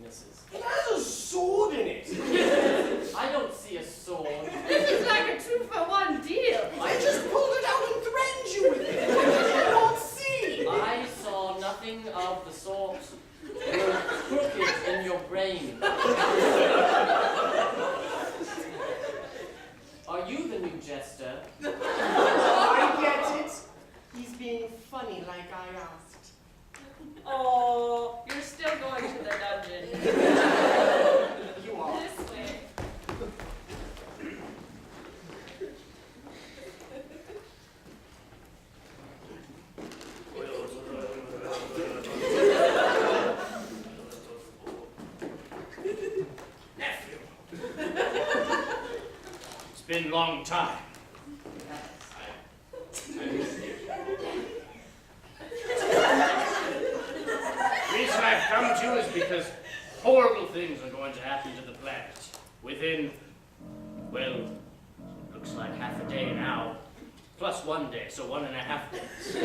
weaknesses. It has a sword in it. I don't see a sword. This is like a 2-for-1 deal. I just pulled it out and threatened you with it. You don't see. I saw nothing of the sort. You're crooked in your brain. Are you the new jester? I get it. He's being funny like I asked. Oh, you're still going to the dungeon. You are. This way. Nephew. It's been a long time. The reason I've come to you is because horrible things are going to happen to the planet within, well, looks like half a day now, plus 1 day, so 1.5 days.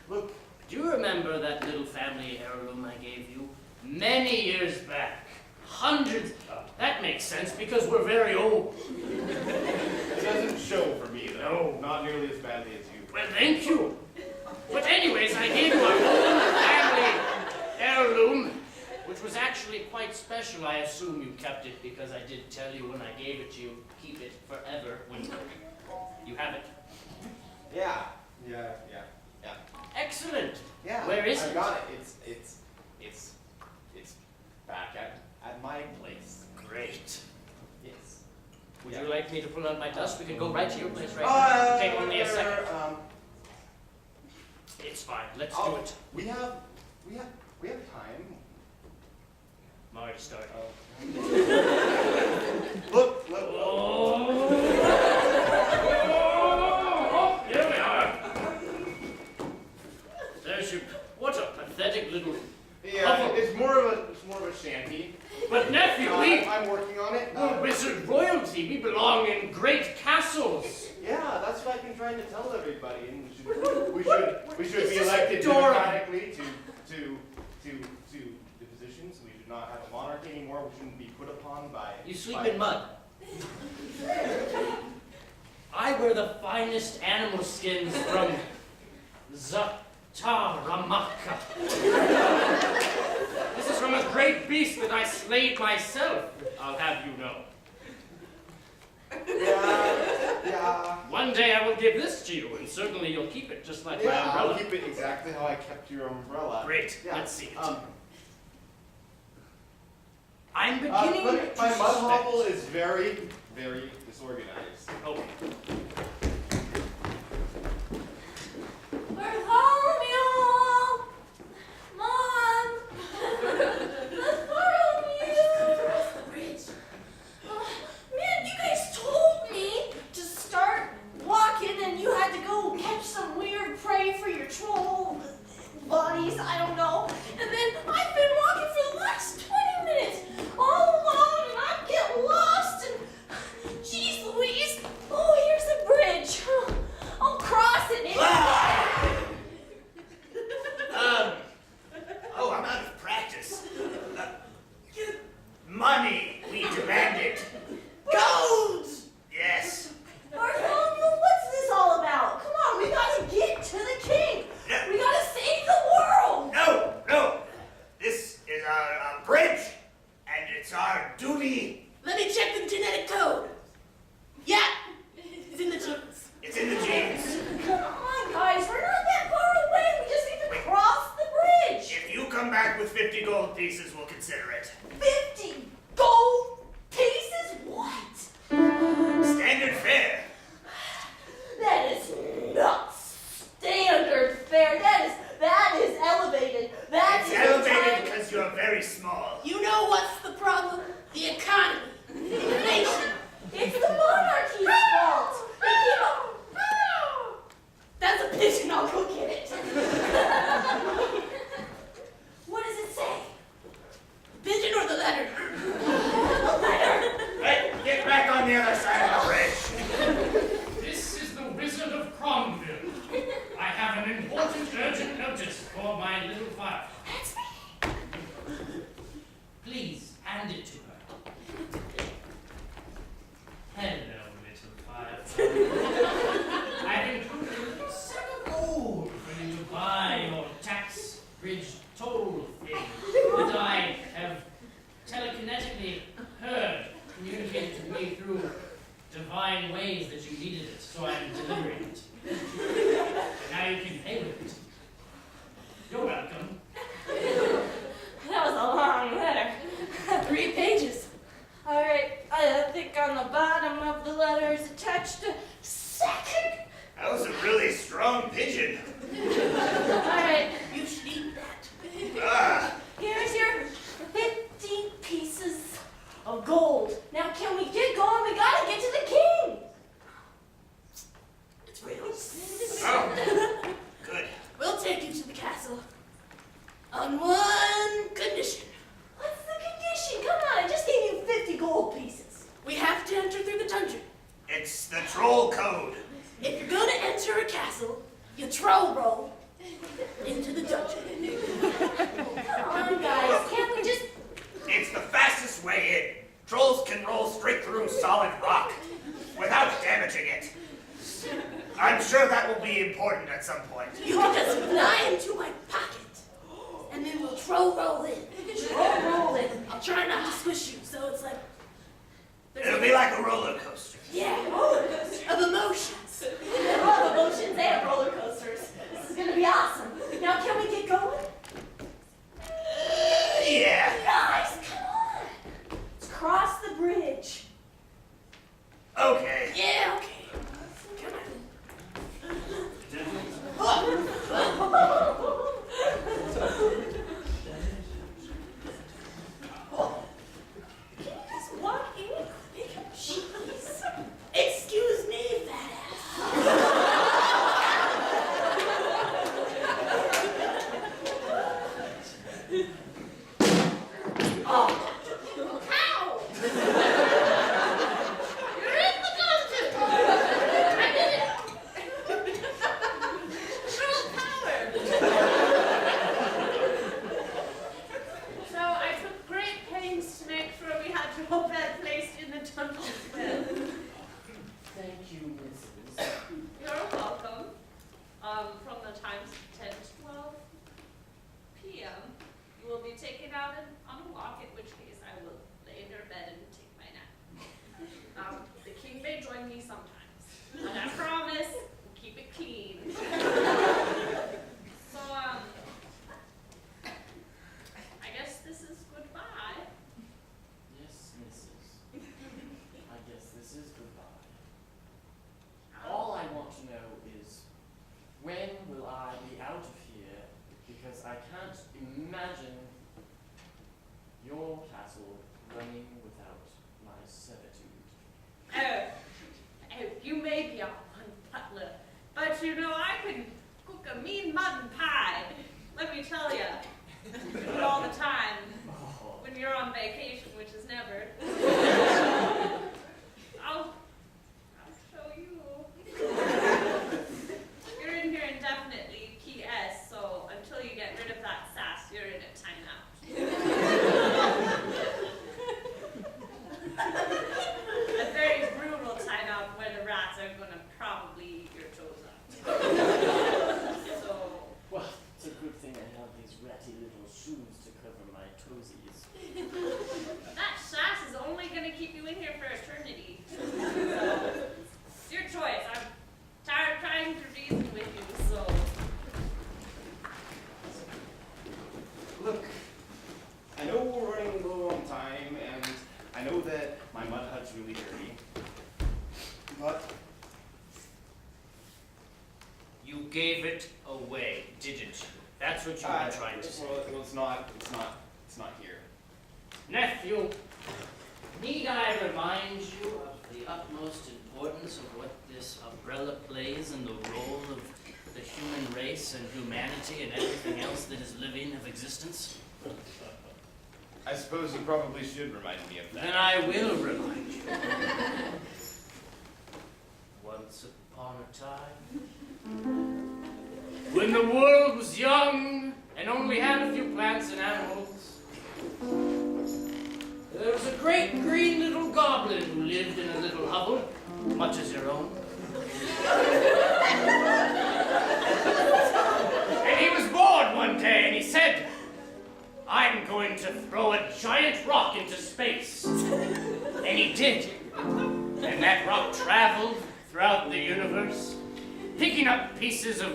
Look, Do you remember that little family heirloom I gave you? Many years back. Hundreds. That makes sense because we're very old. It doesn't show for me, though. No. Not nearly as badly as you. Well, thank you. But anyways, I gave you a old family heirloom, which was actually quite special. I assume you kept it because I did tell you when I gave it to you, keep it forever when you have it. Yeah. Excellent. Yeah. Where is I it? got it. It's back at my place. Great. Yes. Would Yeah. you like me to pull out my dust? We can go right to your place right now. Take only a second. It's fine. Let's do it. We have time. I'm already starting. Look. Oh, here we are. There's your. What a pathetic little. Yeah, it's more of a shanty. But nephew, I'm working on it. we're wizard royalty. We belong in great castles. Yeah, that's what I've been trying to tell everybody, and we should be This is elected adorable. democratically to the positions. We should not have a monarchy anymore. We shouldn't be put upon by. You sleep in mud. I wear the finest animal skins from Zataramaka. This is from a great beast that I slayed myself, I'll have you know. Yeah. One day I will give this to you, and certainly you'll keep it just like my Yeah, umbrella. I'll keep it exactly how I kept your umbrella. Great, Yeah. let's see it. My I'm beginning to mud suspect. hovel is very, very disorganized. Oh, Bartholomew! Mom! Bartholomew! Across the bridge. Man, you guys told me to start walking and you had to go catch some weird prey for your troll bodies, I don't know. And then I've been walking for the last 20 minutes all alone and I get lost and jeez Louise. Oh, here's the bridge. I'll cross it anyway. I'm out of practice. Money, we demand it. Gold! Yes. Bartholomew, what's this all about? Come on, we gotta get to the king. We gotta save the world. No. This is a bridge, and it's our duty. Let me check the genetic code. Yeah, it's in the genes. It's in the genes. Come on, guys, we're not that far away. We just need to cross the bridge. If you come back with 50 gold pieces, we'll consider it. 50 gold pieces? What? Standard fare. That is not standard fare. That is elevated. It's elevated time. because you're very small. You know what's the problem? The economy. Inflation. It's the monarchy's fault. They keep on... That's a pigeon. I'll go get it. What does it say? Pigeon or the letter? The letter. Hey, get back on the other side of the bridge. This is the Wizard of Cromville. I have an important urgent notice for my little file. That's me. bridge toll thing that I have telekinetically heard communicated to me through divine ways that you needed it, so I'm delivering it. And now you can pay with it. You're welcome. That was a long letter. 3 pages. All right, I think on the bottom of the letter is attached a second. That was a really strong pigeon. All right, you should eat that. Ah, Here's your 50 pieces of gold. Now, can we get going? We gotta get to the king. It's real. oh, good. We'll take you to the castle on one condition. What's the condition? Come on, I just gave you 50 gold pieces. We have to enter through the dungeon. It's the troll code. If you're gonna enter a castle, you troll roll into the dungeon. Come on, guys, can't we just... It's the fastest way in. Trolls can roll straight through solid rock without damaging it. I'm sure that will be important at some point. You can just fly into my pocket, and then we'll troll roll in. Troll roll in. I'll try not to squish you, so it's like... It'll be like a roller coaster. Yeah, of emotions. I love emotions and roller coasters. This is gonna be awesome. Now, can we get going? Yeah. Guys, come on. Let's cross the bridge. Okay. Yeah, okay. Come on. Can you just walk in quick? Jeez. Excuse me, fat ass. Oh. Ow! You're in the dungeon! I did it! Troll power! So I took great pains to make sure we had your bed placed in the dungeon bed. Thank you, Mrs. You're welcome. From the times 10 to 12 p.m., you will be taken out on a walk, in which case I will lay in your bed and take my nap. The king may join me sometimes, and I promise we'll keep it clean. So, I guess this is goodbye. Yes, Mrs. I guess this is goodbye. All I want to know is, when will I be out of here? Because I can't imagine your castle running without my servitude. Oh, you may be a butler, but you know I can cook a mean mutton pie. Let me tell you, do it all the time Oh, when you're on vacation, which is never. I'll show you. You're in here indefinitely, key S, so until you get rid of that sass, you're in a timeout. A very brutal timeout where the rats are gonna probably eat your toes out. So, well, it's a good thing I have these ratty little shoes to cover my toesies. that sass is only gonna keep you in here for eternity. So, it's your choice. I'm tired of trying to reason with you, so. Look, I know we're running low on time, and I know that my mud hut's really dirty, but You gave it away, didn't you? That's what you've been trying to say. well, it's not here. Nephew, need I remind you of the utmost importance of what this umbrella plays in the role of the human race and humanity and everything else that is living of existence? I suppose you probably should remind me of Then that. I will remind you. Once upon a time, when the world was young and only had a few plants and animals, there was a great green little goblin who lived in a little hovel, much as your own. And he was bored one day and he said I'm going to throw a giant rock into space. And he did. And that rock traveled throughout the universe, picking up pieces of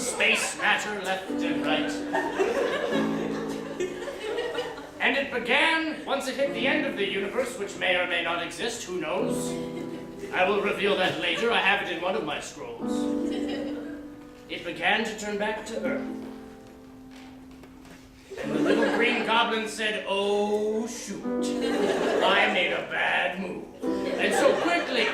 space matter left and right. And it began, once it hit the end of the universe, which may or may not exist, who knows? I will reveal that later. I have it in one of my scrolls. It began to turn back to Earth. And the little green goblin said, oh, shoot, I made a bad move. And so quickly,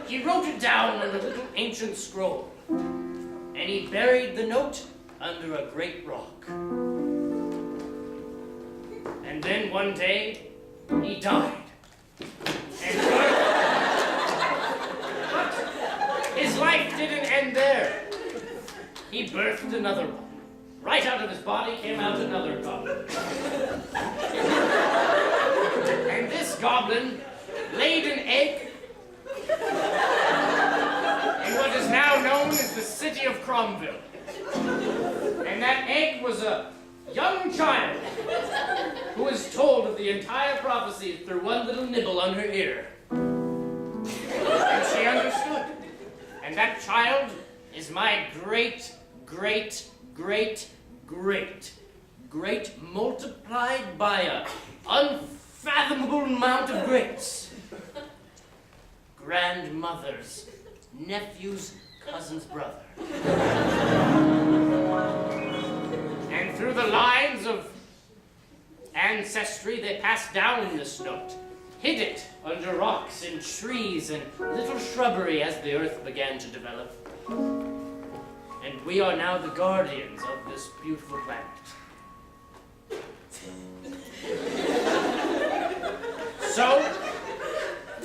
he wrote it down on a little ancient scroll. And he buried the note under a great rock. And then one day, he died. And but his life didn't end there. He birthed another one. Right out of his body came out another goblin. And this goblin laid an egg in what is now known as the city of Cromville. And that egg was a young child who was told of the entire prophecy through one little nibble on her ear. And she understood. And that child is my great multiplied by an unfathomable amount of greats. Grandmother's nephew's cousin's brother. And through the lines of ancestry they passed down this note, hid it under rocks and trees and little shrubbery as the earth began to develop. And we are now the guardians of this beautiful planet. So,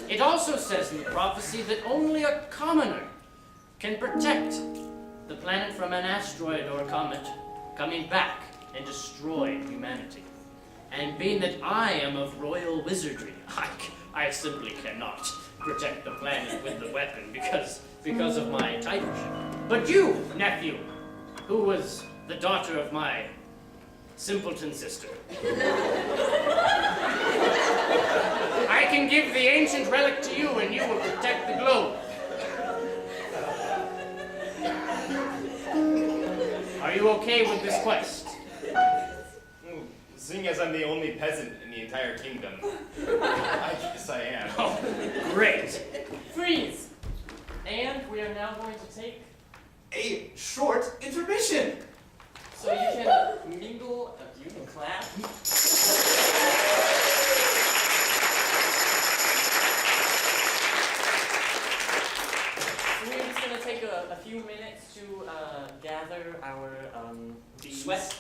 it also says in the prophecy that only a commoner can protect the planet from an asteroid or a comet coming back and destroying humanity. And being that I am of royal wizardry, I simply cannot protect the planet with the weapon because of my titleship. But you, nephew, who was the daughter of my simpleton sister, I can give the ancient relic to you and you will protect the globe. Are you okay with this quest? Seeing as I'm the only peasant in the entire kingdom, I guess I am. Oh, great. Freeze! And we are now going to take, A short intermission. so you can mingle, you can clap. We're just going to take a few minutes to gather our Beads. sweat